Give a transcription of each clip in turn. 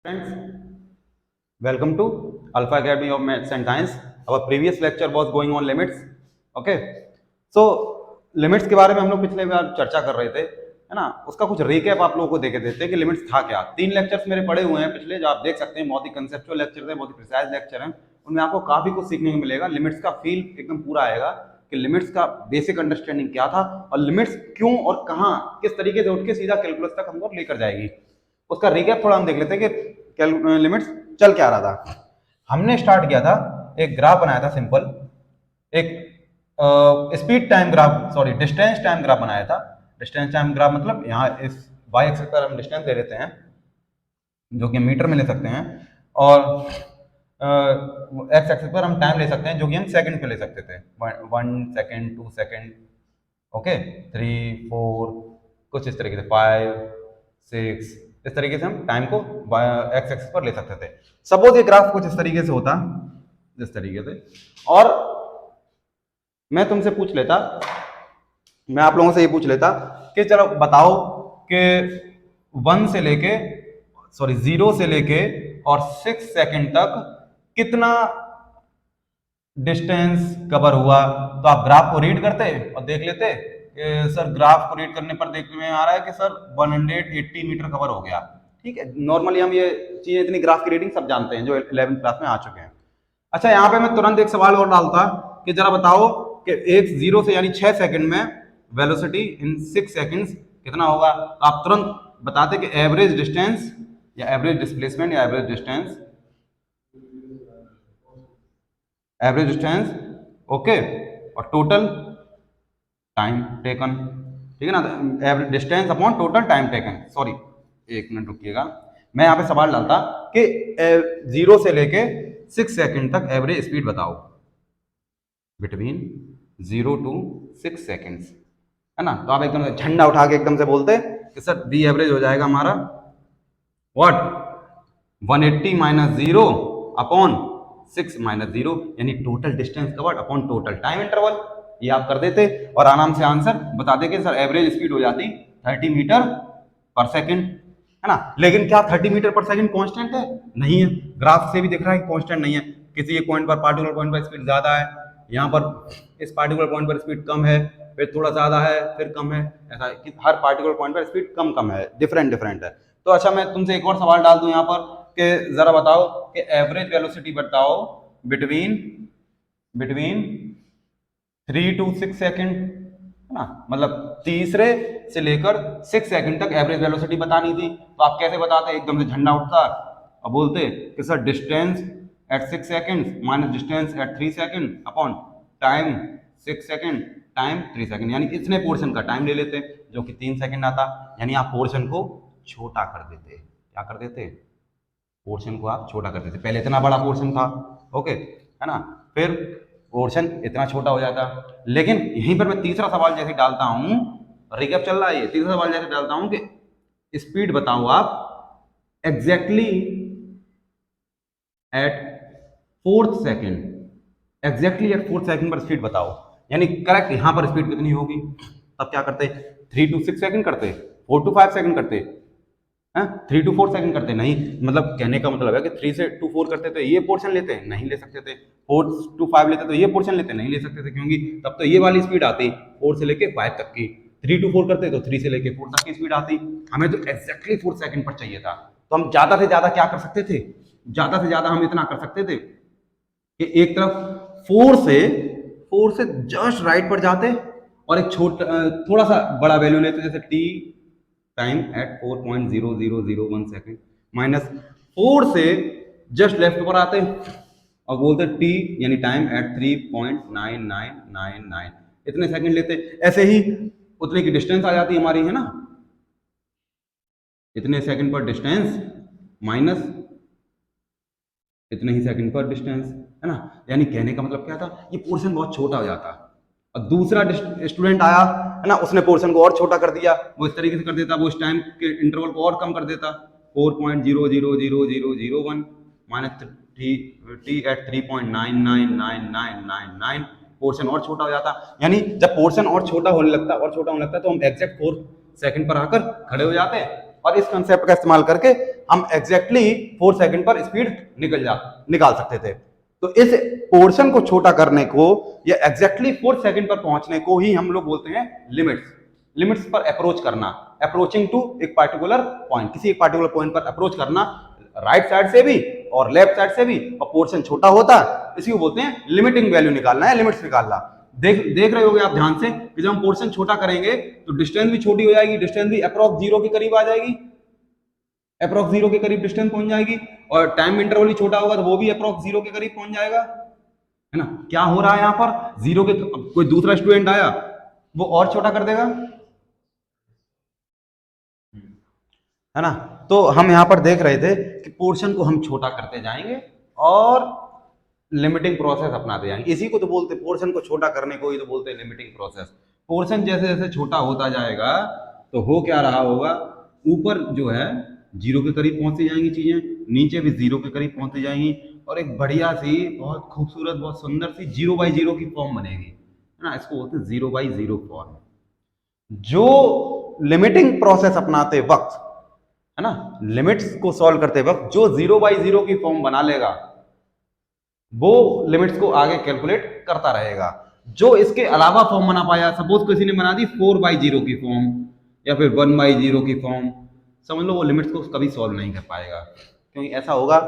Friends, welcome to Alpha Academy of Maths and Science. Our previous lecture was going on limits. Okay, so limits के बारे में हम लोग पिछले बार चर्चा कर रहे थे, है ना। उसका कुछ रिकैप आप लोगों को देके देते हैं कि लिमिट्स था क्या। 3 लेक्चर्स मेरे पड़े हुए हैं पिछले, जो आप देख सकते हैं। बहुत ही कंसेप्चुअल लेक्चर है, बहुत ही प्रिसाइज लेक्चर है। उनमें आपको काफी कुछ सीखने को मिलेगा। लिमिट्स का फील एकदम पूरा आएगा कि लिमिट्स का बेसिक अंडरस्टैंडिंग क्या था और लिमिट्स क्यों और कहाँ किस तरीके से उठ के सीधा कैलकुलस तक हमको लेकर जाएगी। उसका रिकैप थोड़ा हम देख लेते हैं कि लिमिट्स चल क्या रहा था। हमने स्टार्ट किया था, एक ग्राफ बनाया था सिंपल, एक speed time graph, sorry distance time graph बनाया था। डिस्टेंस टाइम ग्राफ मतलब यहाँ इस वाई एक्सिस पर हम डिस्टेंस ले लेते हैं, जो कि मीटर में ले सकते हैं, और एक्स एक्सिस पर हम टाइम ले सकते हैं, जो कि हम सेकंड पे ले सकते थे। 1 सेकंड, 2 सेकंड, ओके, 3, 4, कुछ इस तरीके से 5, 6, इस तरीके से हम टाइम को एक्स एक्सिस पर ले सकते थे। सपोज ये ग्राफ कुछ इस तरीके से होता, इस तरीके से, और मैं तुमसे पूछ लेता, मैं आप लोगों से ये पूछ लेता कि चलो बताओ कि 1 से लेके, सॉरी 0 से लेके और 6 सेकंड तक कितना डिस्टेंस कवर हुआ। तो आप ग्राफ को रीड करते और देख लेते कि सर ग्राफ को रीड करने पर देखने में आ रहा है कि सर 180 मीटर कवर हो गया। ठीक है, नॉर्मली हम ये चीजें, इतनी ग्राफ की रीडिंग सब जानते हैं जो 11th क्लास में आ चुके हैं। अच्छा, यहाँ पे मैं तुरंत एक सवाल और डालता कि जरा बताओ कि एक 0 से यानी 6 सेकंड में वेलोसिटी इन 6 सेकंड्स कितना होगा। तो आप तुरंत बताते कि एवरेज डिस्टेंस या एवरेज डिस्प्लेसमेंट या average distance, average distance, okay, और टोटल टाइम टेकन। ठीक है ना, average distance upon total time taken. Sorry, एक मिनट रुकिएगा, मैं यहाँ पे सवाल डालता कि 0 से लेके 6 सेकंड तक एवरेज स्पीड बताओ बिटवीन 0 to 6 सेकंड्स, है ना। तो आप एकदम झंडा उठा के एकदम से बोलते कि सर बी एवरेज हो जाएगा हमारा व्हाट 180 माइनस 0 अपॉन 6 माइनस 0, यानी total distance covered upon total time interval. ये आप कर देते और आराम से आंसर बता देंगे सर एवरेज स्पीड हो जाती 30 मीटर पर सेकंड, है ना। लेकिन क्या 30 मीटर पर सेकंड कांस्टेंट है? नहीं है, ग्राफ से भी दिख रहा है कि कांस्टेंट नहीं है। किसी एक पॉइंट पर, पार्टिकुलर पॉइंट पर स्पीड ज्यादा है, यहाँ पर इस पार्टिकुलर पॉइंट पर स्पीड कम है, फिर थोड़ा ज्यादा है, फिर कम है, ऐसा कि हर पार्टिकुलर पॉइंट पर स्पीड कम कम है, डिफरेंट डिफरेंट है। तो अच्छा, मैं तुमसे एक और सवाल डाल दूं यहाँ पर कि जरा बताओ कि एवरेज वेलोसिटी बताओ बिटवीन 3 to 6 सेकंड, है ना। मतलब तीसरे से लेकर 6 सेकंड तक एवरेज वेलोसिटी बतानी थी। तो आप कैसे बताते? एकदम से झंडा उठता और बोलते कि sir distance at 6 second minus distance at 3 second upon time 6 second time 3 second, यानी इतने पोर्शन का टाइम ले लेते जो कि 3 सेकंड आता। यानी आप पोर्शन को छोटा कर देते। क्या कर देते? पोर्शन को आप छोटा कर देते। पहले इतना बड़ा पोर्शन था, ओके, है ना, फिर पोर्शन इतना छोटा हो जाता। लेकिन यहीं पर मैं तीसरा सवाल जैसे डालता हूं, रिकैप चल रहा है ये, तीसरा सवाल जैसे डालता हूं कि स्पीड बताओ आप exactly at 4th second, exactly at 4th second पर स्पीड बताओ, यानी करेक्ट यहां पर स्पीड कितनी होगी। तब क्या करते? 3 to 6 सेकंड करते, 4 to 5 सेकंड करते, 3 to 4 सेकंड करते। नहीं, मतलब कहने का मतलब है कि 3 से 2 4 करते तो ये पोर्शन लेते हैं, नहीं ले सकते थे। 4 to 5 लेते तो ये पोर्शन लेते, नहीं ले सकते थे, क्योंकि तब तो ये वाली स्पीड आती 4 से लेके 5 तक की। 3 to 4 करते तो 3 से लेके 4 तक की स्पीड आती। हमें तो एग्जैक्टली 4 सेकंड पर चाहिए था। तो हम ज्यादा से ज्यादा क्या कर सकते थे? ज्यादा से ज्यादा हम इतना कर सकते थे कि एक तरफ 4 से जस्ट राइट पर जाते और एक छोटा थोड़ा सा बड़ा वैल्यू लेते, जैसे T time at 4.0001 second, minus 4 से जस्ट लेफ्ट पर आते और बोलते टी यानी टाइम एट 3.9999, इतने सेकंड लेते। ऐसे ही उतने की डिस्टेंस आ जाती हमारी, है ना। इतने सेकंड पर डिस्टेंस माइनस इतने ही सेकंड पर डिस्टेंस, है ना। यानी कहने का मतलब क्या था, ये पोर्शन बहुत छोटा हो जाता। और दूसरा स्टूडेंट आया, है ना, उसने पोर्शन को और छोटा कर दिया, वो इस तरीके से कर देता, वो इस टाइम के इंटरवल को और कम कर देता, 4.000001 माइनस टी एट 3.999999, पोर्शन और छोटा हो जाता। यानी जब पोर्शन और छोटा होने लगता तो हम एग्जैक्ट 4 सेकंड पर आकर खड़े हो जाते और इस कंसेप्ट का इस्तेमाल करके हम एग्जैक्टली 4 सेकंड पर स्पीड निकाल सकते थे। तो इस पोर्शन को छोटा करने को या एग्जैक्टली 4 सेकंड पर पहुंचने को ही हम लोग बोलते हैं लिमिट्स। लिमिट्स पर अप्रोच करना, अप्रोचिंग टू एक पार्टिकुलर पॉइंट, किसी एक पार्टिकुलर पॉइंट पर अप्रोच करना, राइट साइड से भी और लेफ्ट साइड से भी, और पोर्शन छोटा होता है, इसी को बोलते हैं लिमिटिंग वैल्यू निकालना है, लिमिट्स निकालना। देख रहे होगे आप ध्यान से कि जब हम पोर्शन छोटा करेंगे तो डिस्टेंस भी छोटी हो जाएगी, डिस्टेंस भी अप्रॉक्स 0 के करीब आ जाएगी, अप्रॉक्स 0 के करीब डिस्टेंस पहुंच जाएगी, और टाइम इंटरवल ही छोटा होगा तो वो भी अप्रॉक्स 0 के करीब पहुंच जाएगा, है ना। क्या हो रहा है यहाँ पर, 0 के कोई दूसरा स्टूडेंट आया वो और छोटा कर देगा, है ना। तो हम यहां पर देख रहे थे कि पोर्शन को हम छोटा करते जाएंगे और लिमिटिंग प्रोसेस अपनाते जाएंगे, इसी को तो बोलते, पोर्शन को छोटा करने को ही तो बोलते हैं लिमिटिंग प्रोसेस। पोर्शन जैसे जैसे छोटा होता जाएगा तो हो क्या रहा होगा, ऊपर जो है 0 के करीब पहुंचती जाएंगी चीजें, नीचे भी 0 के करीब पहुंचती जाएंगी, और एक बढ़िया सी बहुत खूबसूरत बहुत सुंदर सी 0/0 की फॉर्म बनेगी, है ना। इसको बोलते हैं 0/0 फॉर्म। जो लिमिटिंग प्रोसेस अपनाते वक्त, है ना, लिमिट्स को सॉल्व करते वक्त जो 0/0 की फॉर्म बना लेगा वो लिमिट्स को आगे कैलकुलेट करता रहेगा। जो इसके अलावा फॉर्म बना पाया, सपोज किसी ने बना दी 4/0 की फॉर्म या फिर 1/0 की फॉर्म, समझ लो वो लिमिट्स को कभी सॉल्व नहीं कर पाएगा, क्योंकि ऐसा होगा,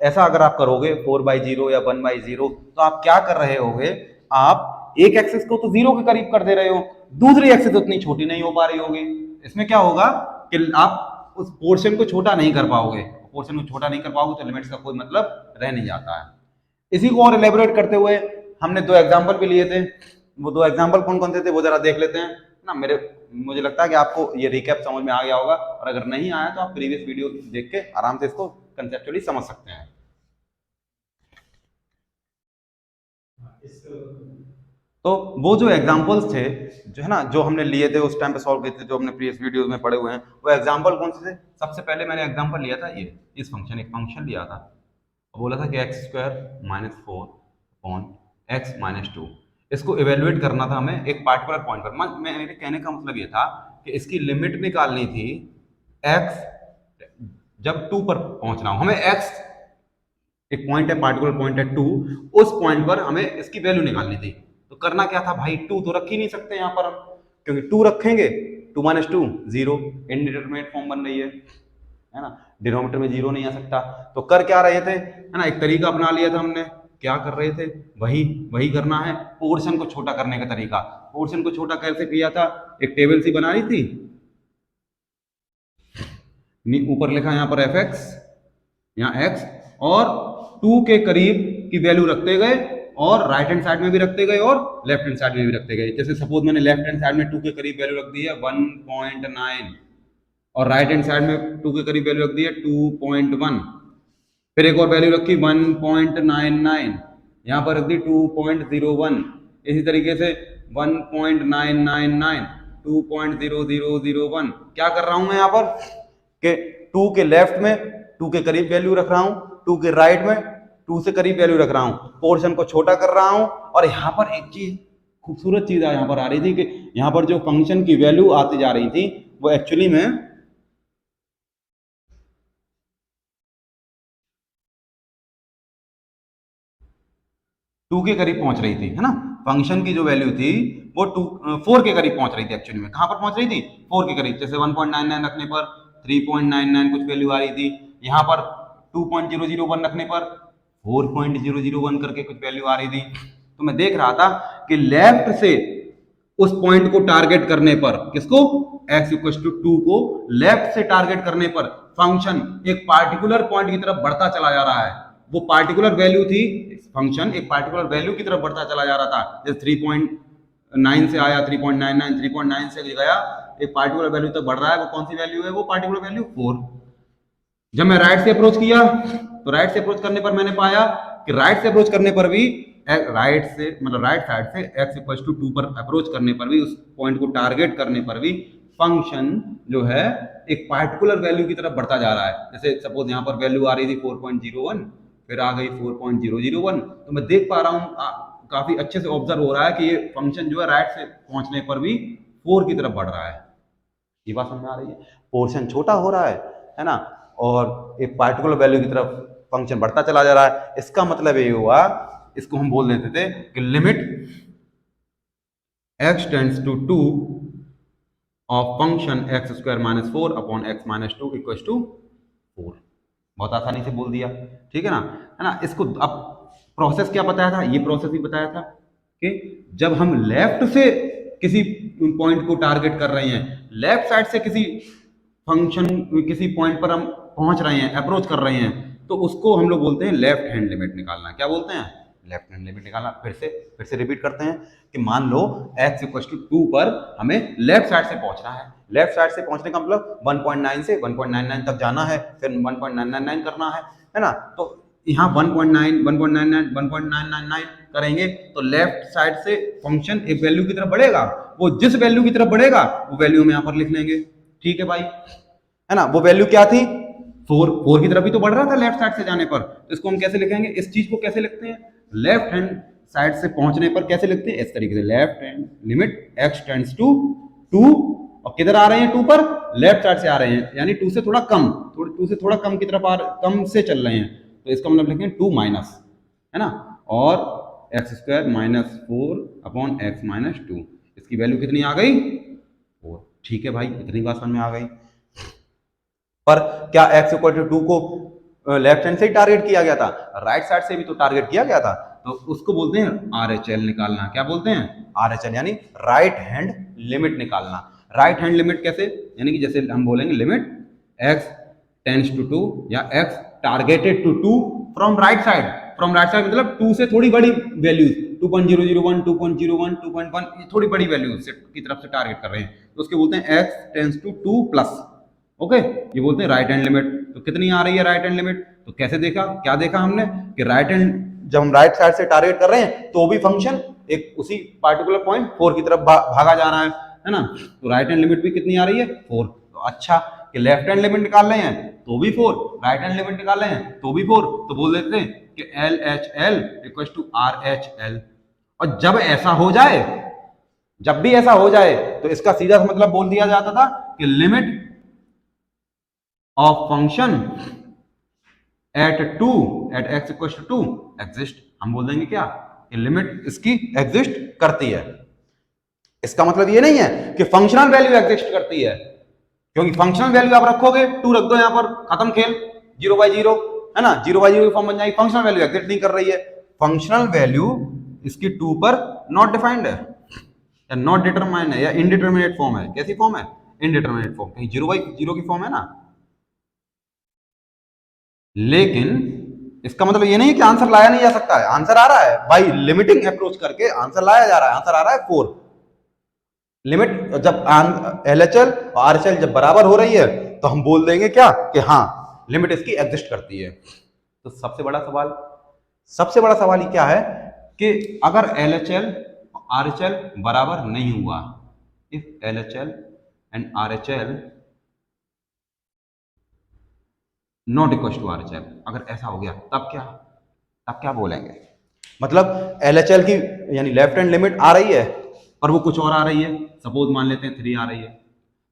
ऐसा अगर आप करोगे 4/0 या 1/0 तो आप क्या कर रहे होगे, आप एक एक्सिस को तो 0 के करीब कर दे रहे हो, दूसरी एक्सिस उतनी छोटी नहीं हो पा रही होगी। इसमें क्या होगा कि आप उस पोर्शन को छोटा नहीं कर पाओगे, पोर्शन को छोटा नहीं कर पाओगे तो लिमिट्स का कोई मतलब रह नहीं जाता है। इसी को और एलेबोरेट करते हुए हमने 2 एग्जांपल भी लिए थे, वो 2 एग्जांपल कौन कौन से थे वो जरा देख लेते हैं ना। मुझे लगता है कि आपको ये रिकैप समझ में आ गया होगा, और अगर नहीं आया तो आप प्रीवियस वीडियो देख के आराम से इसको कंसेप्चुअली समझ सकते हैं। तो वो जो एग्जांपल्स थे, जो है ना, जो हमने लिए थे उस टाइम पे सॉल्व किए थे, जो हमने प्रीवियस वीडियोस में पढ़े हुए हैं, वो एग्जांपल कौन से थे। सबसे पहले मैंने एग्जांपल लिया था ये, इस फंक्शन, एक फंक्शन लिया था, बोला था कि x² - 4 अपॉन x - 2, इसको इवेल्युएट करना था हमें एक पार्टिकुलर पॉइंट पर। मेरे कहने का मतलब ये था कि इसकी लिमिट निकालनी थी x जब 2 पर पहुंचना हो, हमें x एक पॉइंट है, पार्टिकुलर पॉइंट है 2, उस पॉइंट पर हमें इसकी वैल्यू निकालनी थी। तो करना क्या था भाई, 2 तो रख ही नहीं सकते यहाँ पर हम, क्योंकि 2 रखेंगे 2 - 2 0, इनडिटरमिनेट फॉर्म बन रही है ना, डिनोमिनेटर में 0 नहीं आ सकता। तो कर क्या रहे थे, है ना, एक तरीका अपना लिया था हमने, क्या कर रहे थे, वही करना है, पोर्शन को छोटा करने का तरीका। पोर्शन को छोटा कैसे किया था, एक टेबल सी बना रही थी, ऊपर लिखा यहाँ पर fx, यहाँ x, और 2 के करीब की वैल्यू रखते गए, और राइट हैंड साइड में भी रखते गए और लेफ्ट हैंड साइड में भी रखते गए। जैसे सपोज मैंने लेफ्ट हैंड साइड में 2 के करीब वैल्यू रख दी है 1.9, और राइट हैंड साइड में 2 के करीब वैल्यू रख दी है 2.1, फिर एक और वैल्यू रखी 1.99, यहाँ पर रख दी 2.01, इसी तरीके से 1.999, 2.0001। क्या कर रहा हूं मैं यहाँ पर कि 2 के लेफ्ट में 2 के करीब वैल्यू रख रहा हूं, 2 के राइट में 2 से करीब वैल्यू रख रहा हूं, पोर्शन को छोटा कर रहा हूं। और यहाँ पर एक चीज, खूबसूरत चीज यहाँ पर आ रही थी कि यहाँ पर जो फंक्शन की वैल्यू आती जा रही थी वो एक्चुअली में 2 के करीब पहुंच रही थी, है ना। फंक्शन की जो वैल्यू थी वो 4 के करीब पहुंच रही थी, एक्चुअली में कहां पर पहुंच रही थी, 4 के करीब। जैसे 1.99 रखने पर 3.99 कुछ वैल्यू आ रही थी, यहाँ पर 2.001 रखने पर 4.001 करके कुछ वैल्यू आ रही थी। तो मैं देख रहा था कि लेफ्ट से उस पॉइंट को टारगेट करने पर, किसको, x = 2 को लेफ्ट से टारगेट करने पर फंक्शन एक पार्टिकुलर पॉइंट की तरफ बढ़ता चला जा रहा है। वो पार्टिकुलर वैल्यू थी, फंक्शन एक पार्टिकुलर वैल्यू की तरफ बढ़ता चला जा रहा था। जैसे 3.9 से आया 3.99, 3.9 से गया, एक पार्टिकुलर वैल्यू तक बढ़ रहा है। वो कौन सी वैल्यू है, वो पार्टिकुलर वैल्यू 4। जब मैं राइट से अप्रोच किया तो राइट से अप्रोच करने पर मैंने पाया कि राइट से अप्रोच करने पर भी, राइट से मतलब राइट साइड से x = 2 पर अप्रोच करने पर भी, उस पॉइंट को टारगेट करने पर भी फंक्शन जो है एक पार्टिकुलर वैल्यू की तरफ बढ़ता जा रहा है। जैसे सपोज यहाँ पर वैल्यू आ रही थी 4.01, फिर आ गई 4.001। तो मैं देख पा रहा हूँ, काफी अच्छे से ऑब्जर्व हो रहा है कि ये फंक्शन जो है राइट से पहुंचने पर भी 4 की तरफ बढ़ रहा है। ये बात समझ में आ रही है? पोर्शन छोटा हो रहा है ना, और एक पार्टिकुलर वैल्यू की तरफ फंक्शन बढ़ता चला जा रहा है। इसका मतलब ये हुआ, इसको हम बोल देते थे कि limit x tends to 2 of function X square minus 4 upon X minus 2 equal to 4। बहुत आसानी से बोल दिया, ठीक है ना। इसको अब प्रोसेस क्या बताया था, ये प्रोसेस भी बताया था कि जब हम लेफ्ट से किसी पॉइंट को टारगेट कर रहे हैं, लेफ्ट साइड से किसी फंक्शन किसी पॉइंट पर हम पहुंच रहे हैं, अप्रोच कर रहे हैं, तो उसको हम लोग बोलते हैं लेफ्ट हैंड लिमिट निकालना। क्या बोलते हैं? लेफ्ट हैंड लिमिट निकालना। फिर से रिपीट करते हैं कि मान लो x इक्वल टू 2 पर हमें लेफ्ट साइड से पहुंचना है। लेफ्ट साइड से पहुंचने का मतलब 1.9 से 1.99 तक जाना है, फिर 1.999 करना है ना। तो यहाँ 1.9 1.99 1.999 करेंगे तो लेफ्ट साइड से फंक्शन एक वैल्यू की तरफ बढ़ेगा। वो जिस वैल्यू की तरफ बढ़ेगा वो वैल्यू हम यहाँ पर लिख लेंगे, ठीक है भाई, है ना। वो वैल्यू क्या थी? 4 की तरफ ही तो बढ़ रहा था लेफ्ट साइड से जाने पर। तो इसको हम कैसे लिखेंगे? इस चीज को कैसे लिखते हैं? लेफ्ट हैंड साइड से पहुंचने पर कैसे लिखते हैं? इस तरीके से, left hand limit x tends to 2, और किधर आ रहे हैं 2 पर? लेफ्ट साइड से आ रहे हैं, यानी 2 से थोड़ा कम, 2 से थोड़ा कम की तरफ कम से चल रहे हैं, तो इसका मतलब लिखेंगे 2 माइनस, है ना, और x square minus 4 upon X minus 2। इसकी वैल्यू कितनी आ गई? 4। ठीक है भाई, इतनी बात समझ में आ गई। पर क्या x इक्वल टू 2 को लेफ्ट हैंड से ही टारगेट किया गया था? राइट साइड से भी तो टारगेट किया गया था। तो उसको बोलते हैं RHL निकालना। क्या बोलते हैं? RHL, यानी राइट हैंड लिमिट निकालना। राइट हैंड लिमिट कैसे? यानी कि जैसे हम बोलेंगे लिमिट x टेंड्स टू 2 या x targeted to 2 from right side. From right side मतलब 2 से थोड़ी बड़ी वैल्यूज, 2.001 2.01 2.1, ये थोड़ी बड़ी वैल्यूज की तरफ से टारगेट कर रहे हैं, तो उसके बोलते हैं x tends to 2 plus. Okay, ये बोलते हैं राइट हैंड लिमिट। तो कितनी आ रही है राइट हैंड लिमिट? तो कैसे देखा, क्या देखा हमने कि राइट हैंड जब हम राइट साइड से टारगेट कर रहे हैं तो भी फंक्शन एक उसी पार्टिकुलर पॉइंट 4 की तरफ भागा जा रहा है ना। तो राइट हैंड लिमिट भी कितनी आ रही है? 4। तो अच्छा कि लेफ्ट हैंड लिमिट निकाल रहे हैं तो भी 4, राइट हैंड लिमिट निकाल रहे हैं तो भी 4, तो बोल देते हैं कि LHL इक्वल टू RHL। और जब ऐसा हो जाए, जब भी ऐसा हो जाए तो इसका सीधा मतलब बोल दिया जाता था कि limit of function at x equal to 2 exist. हम बोल देंगे क्या कि लिमिट इसकी एग्जिस्ट करती है। इसका मतलब ये नहीं है कि फंक्शनल वैल्यू एग्जिस्ट करती है, क्योंकि फंक्शनल वैल्यू आप रखोगे 2 रख दो यहां पर, खत्म खेल, 0/0, है ना, 0/0 की फॉर्म बन जाएगी। फंक्शनल वैल्यू एग्जिस्ट नहीं कर रही है। फंक्शनल वैल्यू इसकी 2 पर नॉट डिफाइंड है, या नॉट डिटरमाइंड है, या इनडिटरमिनेट फॉर्म है। कैसी फॉर्म है? इनडिटरमिनेट फॉर्म, कहीं 0/0 की फॉर्म है ना। लेकिन इसका मतलब ये नहीं है कि आंसर लाया नहीं जा सकता है, आंसर आ रहा है भाई। लिमिटिंग अप्रोच करके आंसर लाया जा रहा है, आंसर आ रहा है 4। लिमिट जब LHL और RHL जब बराबर हो रही है तो हम बोल देंगे क्या कि हाँ लिमिट इसकी एग्जिस्ट करती है। तो सबसे बड़ा सवाल ये क्या है कि अगर LHL और RHL बराबर नहीं हुआ, if LHL and RHL not equal to RHL, अगर ऐसा हो गया तब क्या बोलेंगे? मतलब LHL की यानी लेफ्ट हैंड लिमिट आ रही है पर वो कुछ और आ रही है, सपोज मान लेते हैं 3 आ रही है।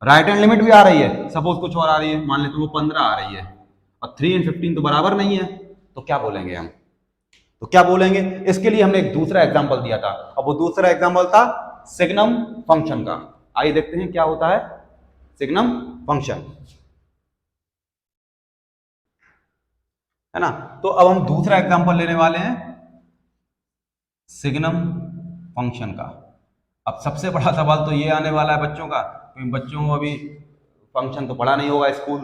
राइट हैंड लिमिट भी आ रही है, सपोज कुछ और आ रही है, मान लेते हैं वो 15 आ रही है, और 3 और 15 तो बराबर नहीं है, तो क्या बोलेंगे हम? तो क्या बोलेंगे? इसके लिए हमने एक दूसरा एग्जाम्पल दिया था, और वो दूसरा एग्जाम्पल था सिग्नम फंक्शन का। आइए देखते हैं क्या होता है सिग्नम फंक्शन, है ना। तो अब हम दूसरा एग्जाम्पल लेने वाले हैं सिग्नम फंक्शन का। अब सबसे बड़ा सवाल तो ये आने वाला है बच्चों का, क्योंकि बच्चों को अभी फंक्शन तो पढ़ा नहीं होगा स्कूल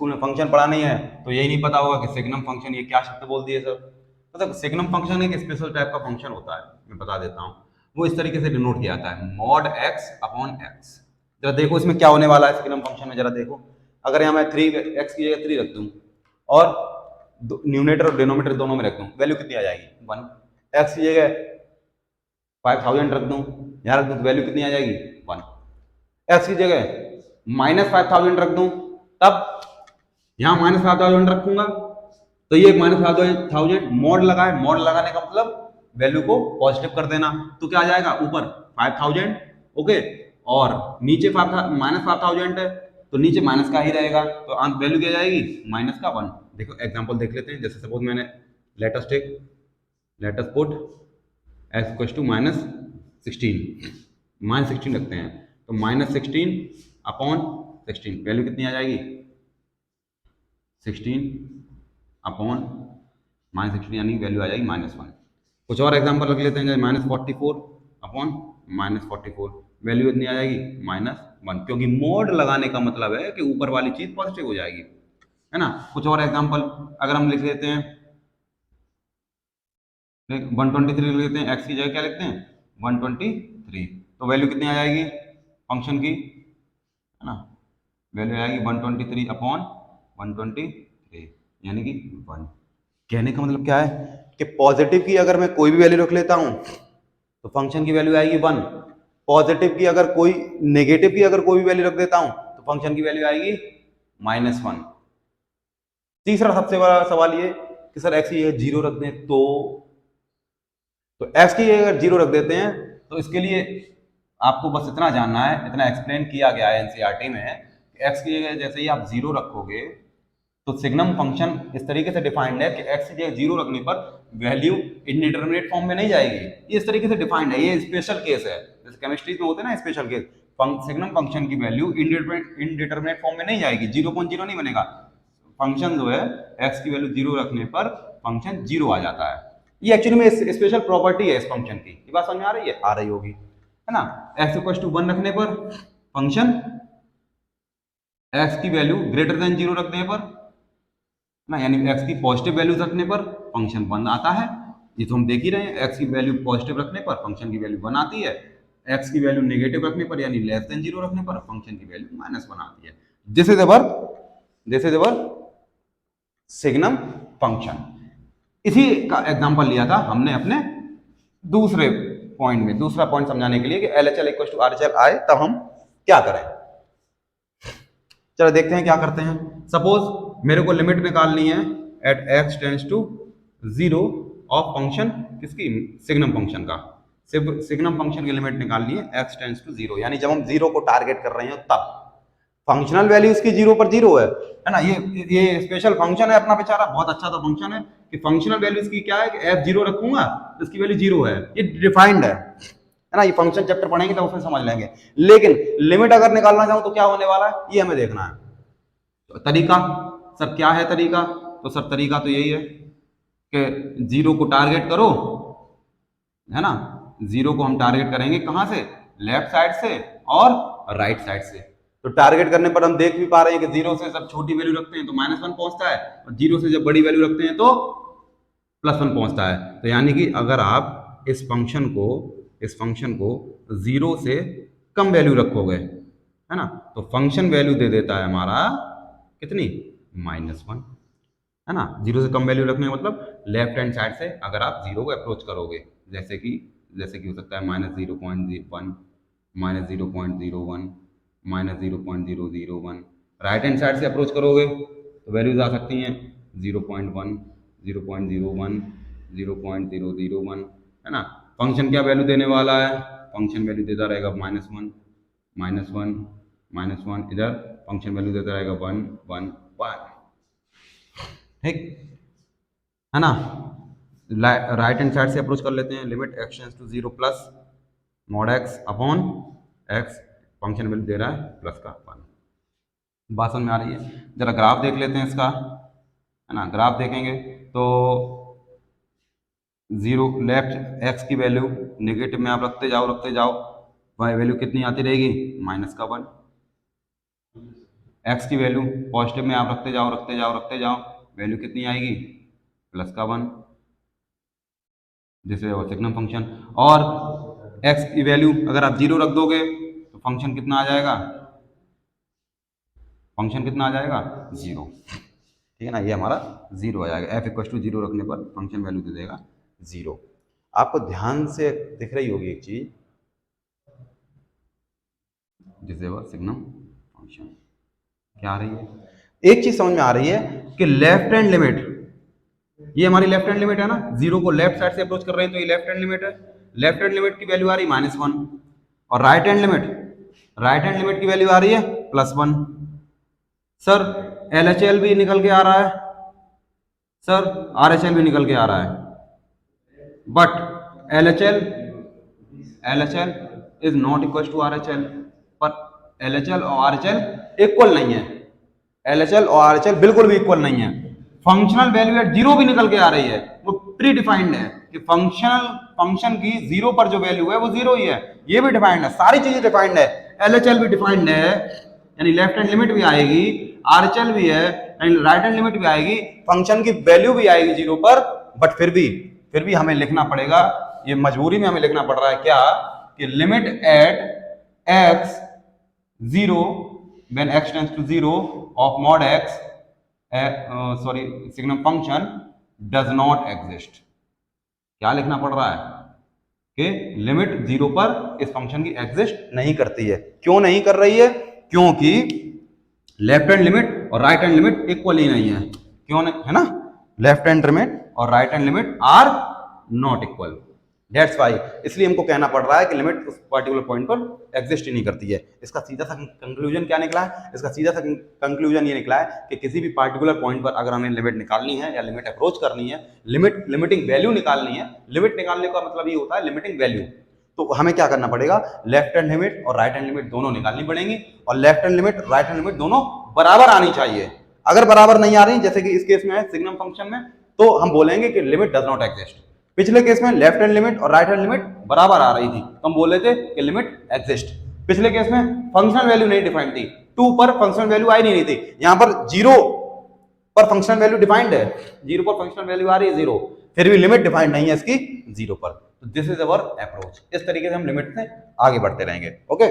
में फंक्शन पढ़ा नहीं है, तो यही नहीं पता होगा कि सिग्नम फंक्शन, ये क्या शब्द बोल दिए सर। मतलब सिग्नम फंक्शन एक स्पेशल टाइप का फंक्शन होता है, मैं बता देता हूँ। वो इस तरीके से डिनोट किया जाता है, मॉड x अपॉन x। जरा देखो इसमें क्या होने वाला है सिग्नम फंक्शन में, जरा देखो। अगर यहाँ मैं 3x की जगह 3 रख दूँ और न्यूमरेटर और डिनोमिनेटर दोनों में रख दूँ, वैल्यू कितनी आ जाएगी? 1। x की जगह 5000 रख दूँ, यहाँ रख दूँ, तो वैल्यू कितनी आ जाएगी? 1। x की जगह -5000 रख दूँ, तब यहाँ -5000 रखूंगा तो ये -5000 मॉड लगाए, मॉड लगाने का मतलब वैल्यू को पॉजिटिव कर देना, तो क्या आ जाएगा ऊपर 5000, ओके, और नीचे -5000 है तो नीचे माइनस का ही रहेगा, तो अंत वैल्यू क्या जाएगी -1। देखो एग्जांपल देख लेते हैं, जैसे सपोज मैंने let us put x equal to -16 रखते हैं, तो -16/16 वैल्यू कितनी आ जाएगी 16/-16 यानी वैल्यू आ जाएगी -1। कुछ और एग्जांपल रख लेते हैं, जैसे -44/-44 वैल्यू कितनी आ जाएगी -1, क्योंकि मोड लगाने का मतलब है कि ऊपर वाली चीज पॉजिटिव हो जाएगी, है ना। कुछ और एग्जांपल अगर हम लिख लेते हैं 123 लिख लेते हैं, x की जगह क्या लिखते हैं 123, तो वैल्यू कितनी आ जाएगी फंक्शन की, है ना, वैल्यू आएगी 123/123 यानी कि 1। कहने का मतलब क्या है कि पॉजिटिव की अगर मैं कोई भी वैल्यू रख लेता हूं तो फंक्शन की वैल्यू आएगी 1, पॉजिटिव की अगर कोई नेगेटिव की अगर कोई भी वैल्यू रख देता हूं तो फंक्शन की वैल्यू आएगी -1। तीसरा सबसे बड़ा सवाल ये कि सर x की जगह 0 रख दें तो x की जगह अगर 0 रख देते हैं तो इसके लिए आपको बस इतना जानना है, इतना एक्सप्लेन किया गया है एनसीईआरटी में, x की जगह जैसे ही आप 0 रखोगे तो सिग्नम फंक्शन इस तरीके से डिफाइंड है कि x की जगह 0 रखने पर वैल्यू इनडिटरमिनेट फॉर्म में नहीं जाएगी, ये इस तरीके से डिफाइंड है, ये स्पेशल केस है, जैसे केमिस्ट्री में होते हैं ना स्पेशल केस, सिग्नम फंक्शन की वैल्यू इनडिटरमिनेट फॉर्म में नहीं जाएगी, 0.0 नहीं बनेगा, फंक्शन जो है x की वैल्यू 0 रखने पर फंक्शन 0 आ जाता है। ये एक्चुअली में स्पेशल प्रॉपर्टी है इस फंक्शन की, ये बात समझ में आ रही है, आ रही होगी, है ना। x इक्वल टू 1 रखने पर फंक्शन, x की वैल्यू ग्रेटर देन 0 रखने पर ना, यानी x की पॉजिटिव वैल्यूज रखने पर फंक्शन 1 आता है, ये तो हम देख ही रहे हैं, x की वैल्यू पॉजिटिव रखने पर फंक्शन की वैल्यू 1 आती है, x की वैल्यू नेगेटिव रखने पर यानी लेस देन 0 रखने पर फंक्शन की वैल्यू -1 आती है। This is our signum function. इसी का एग्जांपल लिया था हमने अपने दूसरे पॉइंट में, दूसरा पॉइंट समझाने के लिए कि LHL इक्वल टू RHL आए तब हम क्या करें। चलो देखते हैं क्या करते हैं। सपोज मेरे को लिमिट निकालनी है at x tends to 0 of function किसकी, सिग्नम फंक्शन का, सिग्नम फंक्शन की लिमिट निकालनी है x टेंड्स टू 0, यानी जब हम 0 को टारगेट कर रहे हैं तब फंक्शनल वैल्यू इसकी 0 पर 0 है ना, ये स्पेशल फंक्शन है अपना बेचारा, बहुत अच्छा सा फंक्शन है कि फंक्शनल वैल्यू इसकी क्या है कि f0 रखूंगा तो इसकी वैल्यू 0 है, ये डिफाइंड है ना, ये फंक्शन चैप्टर पढ़ेंगे तो उसमें समझ लेंगे। लेकिन लिमिट अगर निकालना चाहूं तो क्या होने वाला है ये हमें देखना है। तो तरीका, सर क्या है तरीका, तो सर तरीका तो यही है कि 0 को टारगेट करो, है ना, 0 को हम टारगेट करेंगे कहां से, लेफ्ट साइड से और राइट साइड से। तो टारगेट करने पर हम देख भी पा रहे हैं कि 0 से जब छोटी वैल्यू रखते हैं तो -1 पहुंचता है और 0 से जब बड़ी वैल्यू रखते हैं तो +1 पहुंचता है। तो यानी कि अगर आप इस फंक्शन को 0 से कम वैल्यू रखोगे, है ना, तो फंक्शन वैल्यू दे देता है हमारा कितनी -1, है ना। 0 से कम वैल्यू रखने का मतलब लेफ्ट हैंड साइड से अगर आप 0 को अप्रोच करोगे, जैसे कि हो सकता है -0.01, -0.01, -0.001, राइट हैंड साइड से अप्रोच करोगे तो वैल्यूज आ सकती हैं 0.1, 0.01, 0.001, है ना। फंक्शन क्या वैल्यू देने वाला है, फंक्शन वैल्यू देता रहेगा -1, -1, इधर फंक्शन वैल्यू देता रहेगा 1, 1, 1, ठीक है ना। राइट हैंड साइड से अप्रोच कर लेते हैं, limit x tends to 0 plus mod x upon x, function value दे रहा है प्लस का 1। बात समझ में आ रही है। जरा ग्राफ देख लेते हैं इसका, है ना, ग्राफ देखेंगे तो 0 लेफ्ट x की वैल्यू नेगेटिव में आप रखते जाओ वैल्यू कितनी आती रहेगी -1, x की वैल्यू पॉजिटिव में आप रखते जाओ वैल्यू कितनी आएगी +1, जैसे सिग्नम फंक्शन, और x की वैल्यू अगर आप 0 रख दोगे तो फंक्शन कितना आ जाएगा, 0, ठीक है ना, ये हमारा 0 आ जाएगा, f इक्वल टू 0 रखने पर फंक्शन वैल्यू दे देगा 0। आपको ध्यान से दिख रही होगी एक चीज, जिसे वह सिग्नम फंक्शन क्या आ रही है, एक चीज समझ में आ रही है कि लेफ्ट हैंड लिमिट, ये हमारी लेफ्ट हैंड लिमिट है ना, 0 को लेफ्ट साइड से अप्रोच कर रहे हैं तो ये लेफ्ट हैंड लिमिट है, लेफ्ट हैंड लिमिट की वैल्यू आ रही -1, और right hand limit right hand limit की वैल्यू आ रही है +1। सर LHL भी निकल के आ रहा है, सर RHL भी निकल के आ रहा है, but LHL is not equal to RHL। पर LHL और RHL इक्वल नहीं है, LHL और RHL बिल्कुल भी इक्वल नहीं है। फंक्शनल वैल्यू एट 0 भी निकल के आ रही है, वो प्री डिफाइंड है कि फंक्शन की 0 पर जो वैल्यू है वो 0 ही है, ये भी डिफाइंड है, सारी चीजें डिफाइंड है। LHL भी डिफाइंड है, यानी लेफ्ट हैंड लिमिट भी आएगी, RHL भी है यानी राइट हैंड लिमिट भी आएगी, फंक्शन की वैल्यू भी आएगी 0 पर, बट फिर भी हमें लिखना पड़ेगा, ये मजबूरी में हमें लिखना पड़ रहा है क्या, कि limit at x 0 when x tends to 0 of mod x signum function does not exist। क्या लिखना पड़ रहा है कि लिमिट 0 पर इस फंक्शन की एग्जिस्ट नहीं करती है। क्यों नहीं कर रही है? क्योंकि लेफ्ट हैंड लिमिट और राइट हैंड लिमिट इक्वल ही नहीं है, क्यों नहीं है ना, लेफ्ट हैंड लिमिट और right hand limit are not equal, that's why. इसलिए हमको कहना पड़ रहा है कि लिमिट उस पर्टिकुलर पॉइंट पर एग्जिस्ट ही नहीं करती है। इसका सीधा सा कंक्लूजन क्या निकला है? इसका सीधा सा कंक्लूजन ये निकला है कि किसी भी पार्टिकुलर पॉइंट पर अगर हमें लिमिट निकालनी है या लिमिट अप्रोच करनी है, लिमिटिंग वैल्यू निकालनी है, लिमिट निकालने का मतलब ये होता है लिमिटिंग वैल्यू, तो हमें क्या करना पड़ेगा, लेफ्ट हैंड लिमिट और राइट हैंड लिमिट दोनों निकालनी पड़ेंगी, और left hand limit right hand limit दोनों बराबर आनी चाहिए। अगर बराबर नहीं आ रही, जैसे कि इस केस में है सिग्नम फंक्शन में, तो हम बोलेंगे कि लिमिट डज नॉट एग्जिस्ट। पिछले केस में लेफ्ट हैंड लिमिट और राइट हैंड लिमिट बराबर आ रही थी, तो हम बोल रहे थे कि लिमिट एग्जिस्ट। पिछले केस में फंक्शनल वैल्यू नहीं डिफाइंड थी, 2 पर फंक्शनल वैल्यू आई नहीं थी, यहां पर 0 पर फंक्शनल वैल्यू डिफाइंड है, 0 पर फंक्शनल वैल्यू आ रही है 0, फिर भी लिमिट डिफाइंड नहीं है इसकी 0 पर। तो दिस इज अवर अप्रोच, इस तरीके से हम लिमिट से आगे बढ़ते रहेंगे। ओके।